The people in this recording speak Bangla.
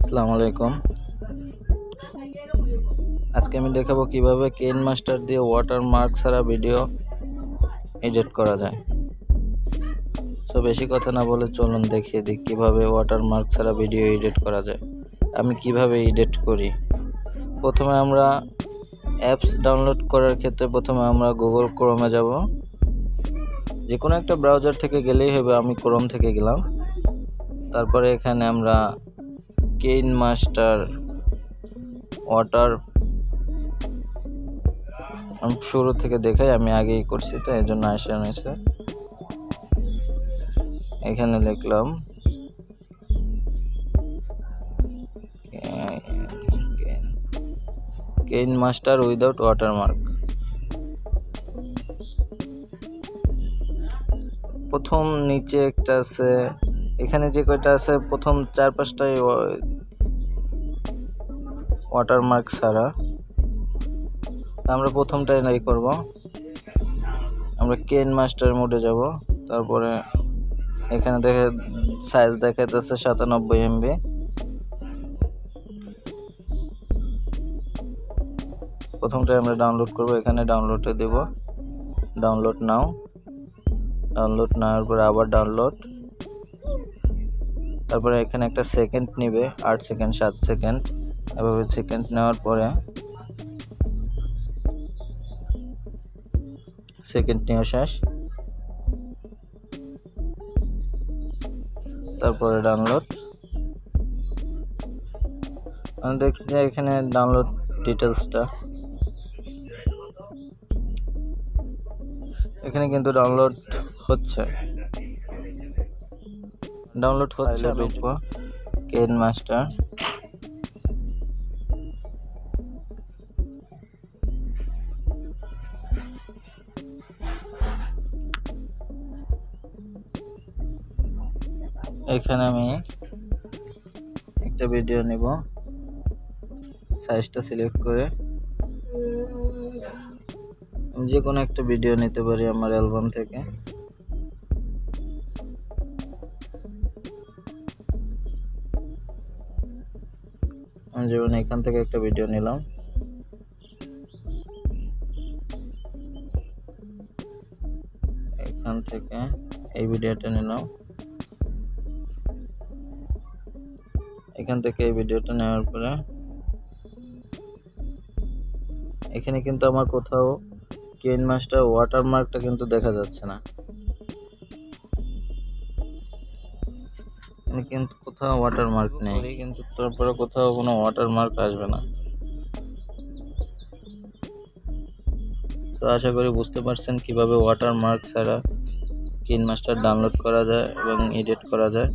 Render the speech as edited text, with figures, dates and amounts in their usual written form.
আসসালামু আলাইকুম। আজকে আমি দেখাবো কিভাবে KineMaster দিয়ে ওয়াটারমার্ক ছাড়া ভিডিও এডিট করা যায়। সো বেশি কথা না বলে চলুন দেখিয়ে দিই কিভাবে ওয়াটারমার্ক ছাড়া ভিডিও এডিট করা যায়। আমি কিভাবে এডিট করি। প্রথমে আমরা অ্যাপস ডাউনলোড করার ক্ষেত্রে প্রথমে আমরা গুগল ক্রোমে যাব। যে কোনো একটা ব্রাউজার থেকে গেলেই হবে, আমি ক্রোম থেকে গেলাম। তারপরে এখানে আমরা KineMaster ওয়াটার আমি শুরু থেকে দেখাই, আমি আগেই করছি তো এই জন্য আসে। এখানে লিখলাম KineMaster উইদাউট ওয়াটারমার্ক। প্রথম নিচে একটা আছে, এখানে যে কয়টা আছে প্রথম 4-5টাই ওয়াটারমার্ক ছাড়া। আমরা প্রথমটাই নাই করব। আমরা KineMaster মোডে যাব। তারপরে এখানে দেখে সাইজ দেখাইতেছে 97 MB। প্রথমটাই আমরা ডাউনলোড করব। এখানে ডাউনলোডে দেব, ডাউনলোড নাও। ডাউনলোড নেওয়ার পরে আবার ডাউনলোড। তারপরে এখানে একটা সেকেন্ড নেবে, 8 সেকেন্ড 7 সেকেন্ড এভাবে সেকেন্ড নেওয়ার পরে সেকেন্ড নেওয়া শেষ। তারপরে ডাউনলোড। আমি দেখছি যে এখানে ডাউনলোড ডিটেলসটা এখানে কিন্তু ডাউনলোড হচ্ছে। KineMaster। এখানে আমি একটা ভিডিও নেব, সাইজটা সিলেক্ট করে যে কোনো একটা ভিডিও নিতে পারি আমার অ্যালবাম থেকে। আমি যেমন এখান থেকে একটা ভিডিও নিলাম। এখান থেকে এই ভিডিওটা নিলাম। এখান থেকে এই ভিডিওটা নেওয়ার পরে এখানে কিন্তু আমার কোথাও KineMaster ওয়াটারমার্কটা কিন্তু দেখা যাচ্ছে না। কিন্তু কোথাও ওয়াটারমার্ক নেই, কিন্তু তারপরে কোথাও কোনো ওয়াটারমার্ক আসবে না। তো আশা করি বুঝতে পারছেন কিভাবে ওয়াটারমার্ক ছাড়া KineMaster ডাউনলোড করা যায় এবং এডিট করা যায়।